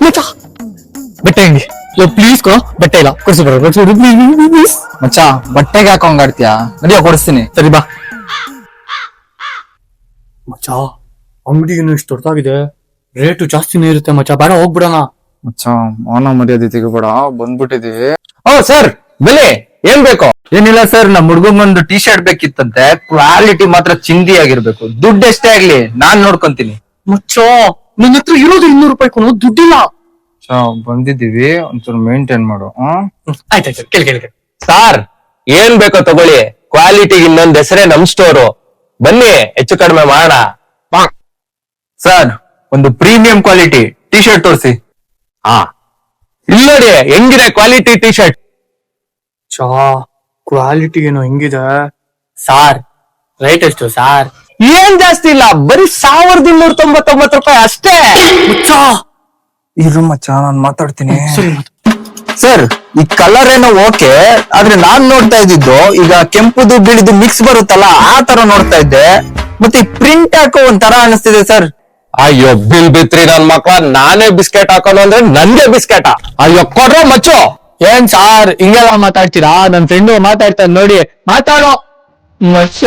ಮಚ್ಚ ಬಟ್ಟೆ ಅಂಗಿ ಪ್ಲೀಸ್ ಕೋ ಬಟ್ಟೆ ಇಲ್ಲ ಕೊಡ್ಸಿ ಪ್ಲೀಸ್ ಮಚ್ಚ ಬಟ್ಟೆಗೆ ಹಾಕೊಂಗಾಡ್ತೀಯಾ ನಡಿಯೋ ಕೊಡಿಸ್ತೀನಿ ಸರಿ ಬಾ ಮಚ್ಚ ಅಂಗಡಿಗೇನು ಇಷ್ಟು ದೊಡ್ಡದಾಗಿದೆ ರೇಟು ಜಾಸ್ತಿನೇ ಇರುತ್ತೆ ಮಚ್ಚ ಬೇಡ ಹೋಗ್ಬಿಡೋಣ ಮಚ್ಚ ಮಾನ ಮರ್ಯಾದೆ ತೆಗಿಬೇಡ ಬಂದ್ಬಿಟ್ಟಿದೀವಿ ಓ ಸರ್ ಬೆಲೆ ಏನ್ ಬೇಕೋ? ಏನಿಲ್ಲ ಸರ್ ನಮ್ ಹುಡುಗಂಗೊಂದು ಟಿ ಶರ್ಟ್ ಬೇಕಿತ್ತಂತೆ ಕ್ವಾಲಿಟಿ ಮಾತ್ರ ಚಿಂದಿ ಆಗಿರ್ಬೇಕು ದುಡ್ಡು ಎಷ್ಟೇ ಆಗ್ಲಿ ನಾನ್ ನೋಡ್ಕೊಂತೀನಿ ಮಚ್ಚ ನನ್ನ ಹತ್ರ ಇರೋದು 200 ರೂಪಾಯಿ ಕೊನೋ ದುಡ್ಡಿಲ್ಲ ಬಂದಿದ್ದೀವಿ ಒಂಚೂರು ಮೇಂಟೈನ್ ಮಾಡು ಆಯ್ತಾಯ್ತು ಕೇಳಿ ಸಾರ್ ಏನ್ ಬೇಕೋ ತಗೊಳ್ಳಿ, ಕ್ವಾಲಿಟಿಗೆ ಇನ್ನೊಂದ್ ಹೆಸರೇ ನಮ್ ಸ್ಟೋರು. ಬನ್ನಿ ಹೆಚ್ಚು ಕಡಿಮೆ ಮಾಡೋಣ. ಸರ್ ಒಂದು ಪ್ರೀಮಿಯಂ ಕ್ವಾಲಿಟಿ ಟಿ ಶರ್ಟ್ ತೋರಿಸಿ. ಹಾ ಇಲ್ಲಿ ನೋಡಿ ಹೆಂಗಿದೆ ಕ್ವಾಲಿಟಿ ಟಿ ಶರ್ಟ್. ಚಾ ಕ್ವಾಲಿಟಿ ಏನೋ ಹೆಂಗಿದೆ ಸಾರ್ ರೇಟ್ ಎಷ್ಟು ಸಾರ್? ಏನ್ ಜಾಸ್ತಿ ಇಲ್ಲ, ಬರೀ 1299 ರೂಪಾಯಿ ಅಷ್ಟೇ. ಮಚ್ಚ ಇರು ಮಚ್ಚ ನಾನ್ ಮಾತಾಡ್ತೀನಿ. ಸರಿ ಸರ್ ಈ ಕಲರ್ ಏನೋ ಓಕೆ, ಆದ್ರೆ ನಾನ್ ನೋಡ್ತಾ ಇದ್ದಿದ್ದು ಈಗ ಕೆಂಪುದು ಬಿಳಿದು ಮಿಕ್ಸ್ ಬರುತ್ತಲ್ಲ ಆ ತರ ನೋಡ್ತಾ ಇದ್ದೆ. ಮತ್ತೆ ಈ ಪ್ರಿಂಟ್ ಹಾಕೋ ಒಂಥರ ಅನಿಸ್ತಿದೆ ಸರ್. ಅಯ್ಯೋ ಬಿಲ್ ಬಿತ್ರಿ ನನ್ ಮಕ್ಳ, ನಾನೇ ಬಿಸ್ಕೆಟ್ ಹಾಕೋಣ ಅಂದ್ರೆ ನನ್ಗೆ ಬಿಸ್ಕೆಟ? ಅಯ್ಯೋ ಕೊಡ್ರೋ ಮಚ್ಚು. ಏನ್ ಸಾರ್ ಹಿಂಗೆಲ್ಲ ಮಾತಾಡ್ತೀರಾ? ನನ್ ಫ್ರೆಂಡು ಮಾತಾಡ್ತಾನೆ ನೋಡಿ, ಮಾತಾಡೋ ಮಚ್ಚ.